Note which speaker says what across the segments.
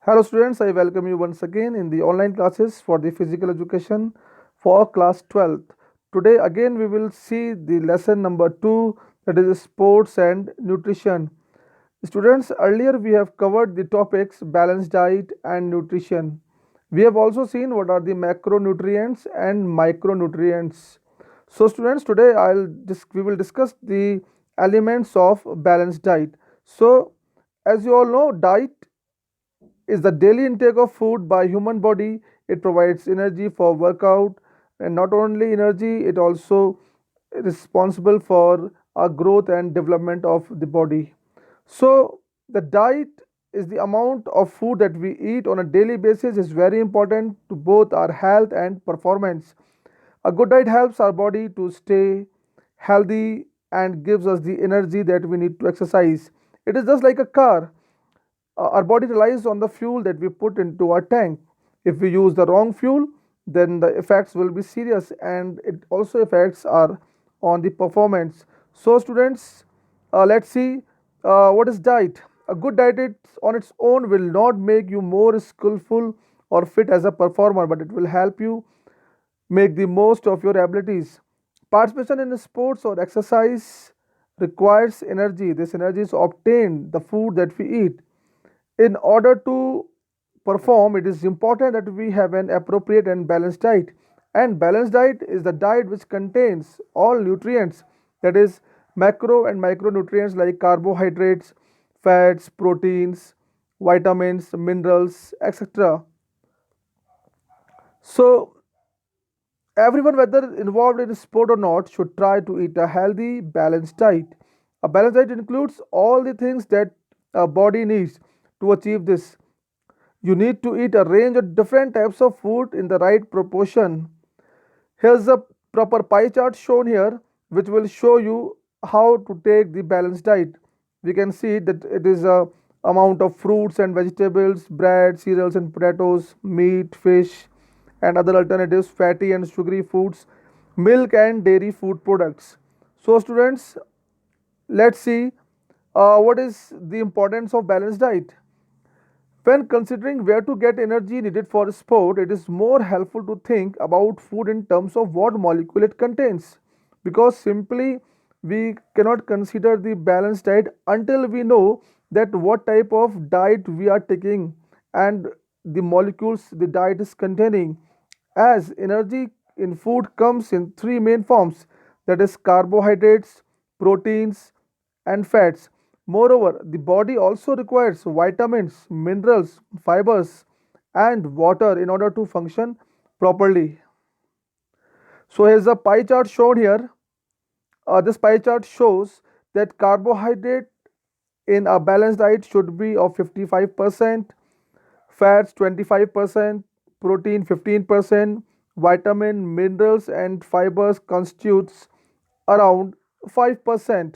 Speaker 1: Hello students, I welcome you once again in the online classes for the physical education for class 12th. Today again we will see the lesson number 2, that is sports and nutrition. Students, earlier we have covered the topics balanced diet and nutrition. We have also seen what are the macronutrients and micronutrients. So students, today we will discuss the elements of balanced diet. So as you all know, diet is the daily intake of food by human body. It provides energy for workout, and not only energy, it also responsible for our growth and development of the body. So the diet is the amount of food that we eat on a daily basis is very important to both our health and performance. A good diet helps our body to stay healthy and gives us the energy that we need to exercise. It is just like a car. Our body relies on the fuel that we put into our tank. If we use the wrong fuel, then the effects will be serious, and it also affects our on the performance. So students, let's see what is diet. A good diet on its own will not make you more skillful or fit as a performer, but it will help you make the most of your abilities. Participation in sports or exercise requires energy. This energy is obtained the food that we eat. In order to perform, it is important that we have an appropriate and balanced diet. And balanced diet is the diet which contains all nutrients, that is, macro and micronutrients like carbohydrates, fats, proteins, vitamins, minerals, etc. So, everyone, whether involved in sport or not, should try to eat a healthy, balanced diet. A balanced diet includes all the things that a body needs to achieve this. You need to eat a range of different types of food in the right proportion. Here's a proper pie chart shown here, which will show you how to take the balanced diet. We can see that it is a amount of fruits and vegetables, bread, cereals and potatoes, meat, fish, and other alternatives, fatty and sugary foods, milk and dairy food products. So, students, let's see what is the importance of balanced diet. When considering where to get energy needed for sport, it is more helpful to think about food in terms of what molecule it contains. Because simply we cannot consider the balanced diet until we know that what type of diet we are taking and the molecules the diet is containing. As energy in food comes in three main forms, that is carbohydrates, proteins, and fats. Moreover, the body also requires vitamins, minerals, fibers, and water in order to function properly. So, here's a pie chart shown here. This pie chart shows that carbohydrate in a balanced diet should be of 55%, fats 25%, protein 15%, vitamin, minerals, and fibers constitutes around 5%.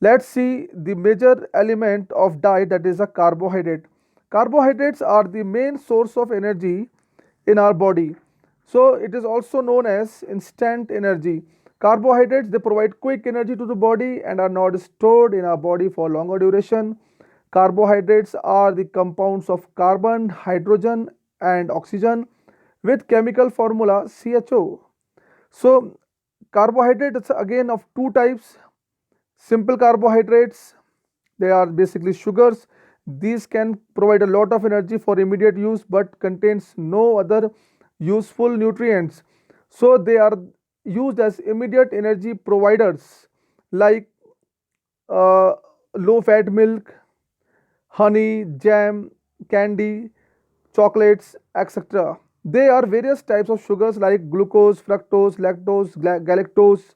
Speaker 1: Let's see the major element of diet, that is a carbohydrate. Carbohydrates are the main source of energy in our body. So it is also known as instant energy. Carbohydrates, they provide quick energy to the body and are not stored in our body for longer duration. Carbohydrates are the compounds of carbon, hydrogen and oxygen with chemical formula CHO. So carbohydrates again of two types. Simple carbohydrates, they are basically sugars. These can provide a lot of energy for immediate use but contains no other useful nutrients. So they are used as immediate energy providers like uh, low fat milk, honey, jam, candy, chocolates, etc. They are various types of sugars like glucose, fructose, lactose, galactose,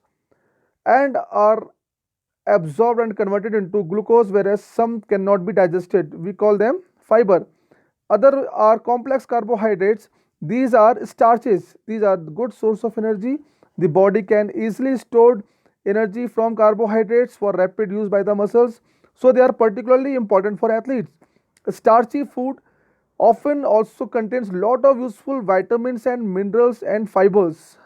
Speaker 1: and are absorbed and converted into glucose, whereas some cannot be digested. We call them fiber. Other are complex carbohydrates. These are starches. These are good source of energy. The body can easily store energy from carbohydrates for rapid use by the muscles. So they are particularly important for athletes. Starchy food often also contains lot of useful vitamins and minerals and fibers.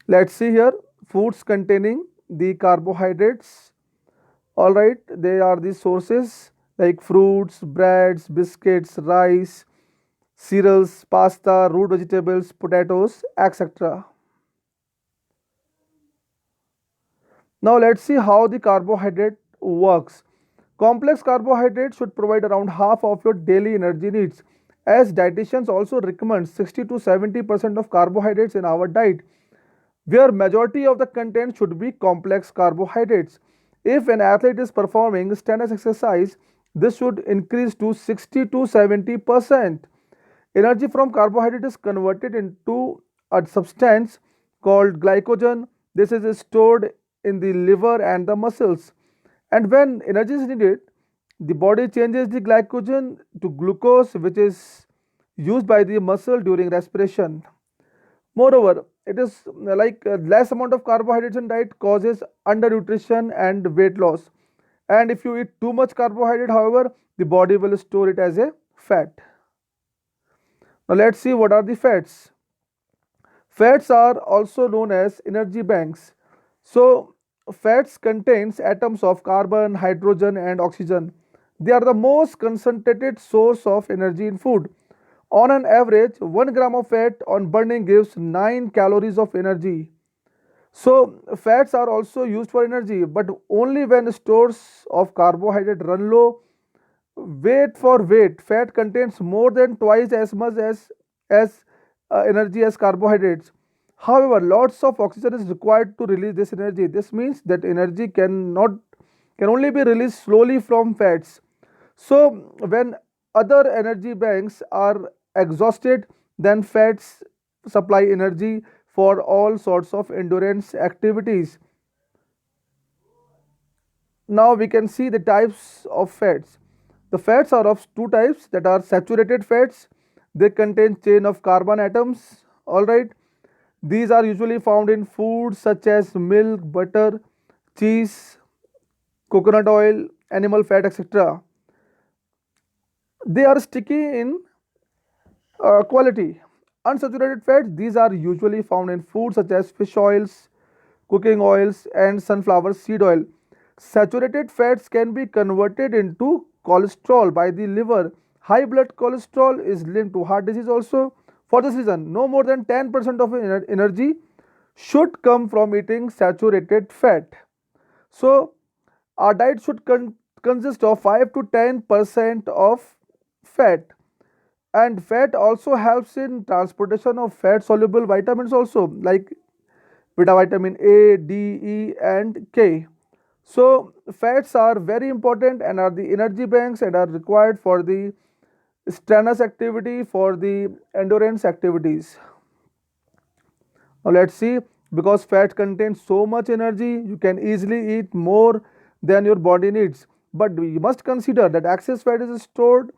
Speaker 1: Let's see here, foods containing the carbohydrates. All right, they are the sources. like fruits, breads, biscuits, rice, cereals, pasta, root vegetables, potatoes, etc. Now let's see how the carbohydrate works. Complex carbohydrates should provide around half of your daily energy needs. As dietitians also recommend 60 to 70% of carbohydrates in our diet, where majority of the content should be complex carbohydrates. If an athlete is performing strenuous exercise, this should increase to 60 to 70%. Energy from carbohydrate is converted into a substance called glycogen. This is stored in the liver and the muscles. And when energy is needed, the body changes the glycogen to glucose, which is used by the muscle during respiration. Moreover, it is less amount of carbohydrates in diet causes undernutrition and weight loss. And if you eat too much carbohydrate, however, the body will store it as a fat. Now let's see what are the fats. Fats are also known as energy banks. So fats contains atoms of carbon, hydrogen and oxygen. They are the most concentrated source of energy in food. On an average, 1 gram of fat on burning gives 9 calories of energy. So fats are also used for energy, but only when stores of carbohydrate run low. Weight for weight, fat contains more than twice as much as energy as carbohydrates. However, lots of oxygen is required to release this energy. This means that energy can only be released slowly from fats. So when other energy banks are exhausted, then fats supply energy for all sorts of endurance activities. Now we can see the types of fats. The fats are of two types, that are saturated fats. They contain chain of carbon atoms. All right. These are usually found in foods such as milk, butter, cheese, coconut oil, animal fat, etc. They are sticky in quality. Unsaturated fats, these are usually found in foods such as fish oils, cooking oils, and sunflower seed oil. Saturated fats can be converted into cholesterol by the liver. High blood cholesterol is linked to heart disease also. For this reason, no more than 10% of energy should come from eating saturated fat. So, our diet should consist of 5 to 10% of fat. And fat also helps in transportation of fat soluble vitamins also, like vitamin A, D, E and K. So fats are very important and are the energy banks and are required for the strenuous activity, for the endurance activities. Now let's see, because fat contains so much energy, you can easily eat more than your body needs. But you must consider that excess fat is stored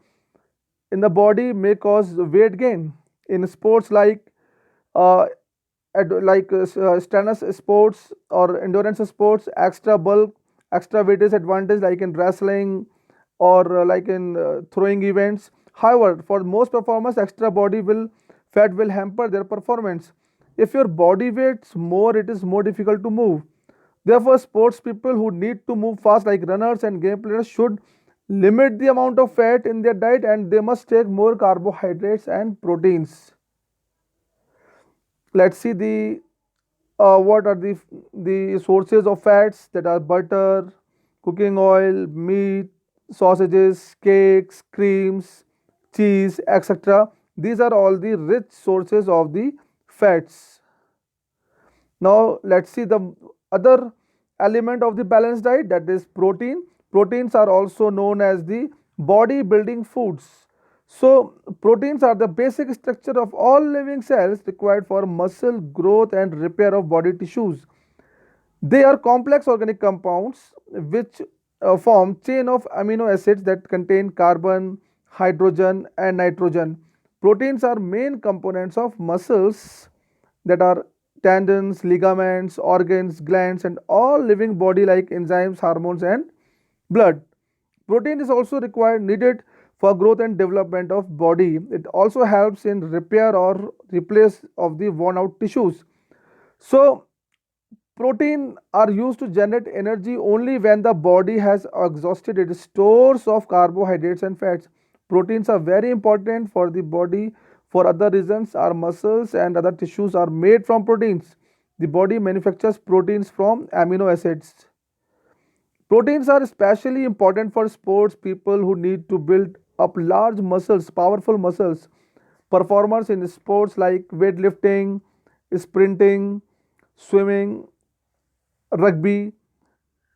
Speaker 1: in the body may cause weight gain. In sports uh, strenuous sports or endurance sports, extra bulk, extra weight is advantage, like in wrestling or like in throwing events. However, for most performers, extra body will fat will hamper their performance. If your body weights more, it is more difficult to move. Therefore, sports people who need to move fast, like runners and game players, should limit the amount of fat in their diet and they must take more carbohydrates and proteins. Let's see the what are the sources of fats, that are butter, cooking oil, meat, sausages, cakes, creams, cheese, etc. These are all the rich sources of the fats. Now let's see the other element of the balanced diet, that is protein. Proteins are also known as the body building foods. So proteins are the basic structure of all living cells required for muscle growth and repair of body tissues. They are complex organic compounds which form chain of amino acids that contain carbon, hydrogen and nitrogen. Proteins are main components of muscles, that are tendons, ligaments, organs, glands and all living body like enzymes, hormones and blood. Protein is also required needed for growth and development of body. It also helps in repair or replace of the worn out tissues. So Protein are used to generate energy only when the body has exhausted its stores of carbohydrates and fats. Proteins are very important for the body for other reasons. Our muscles and other tissues are made from proteins. The body manufactures proteins from amino acids. Proteins are especially important for sports people who need to build up large muscles, powerful muscles. Performers in sports like weightlifting, sprinting, swimming, rugby,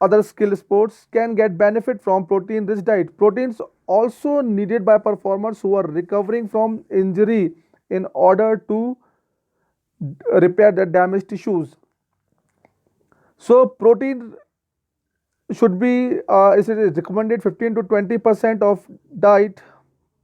Speaker 1: other skill sports can get benefit from protein rich diet. Proteins also needed by performers who are recovering from injury in order to repair the damaged tissues. So protein should be is it is recommended 15 to 20% of diet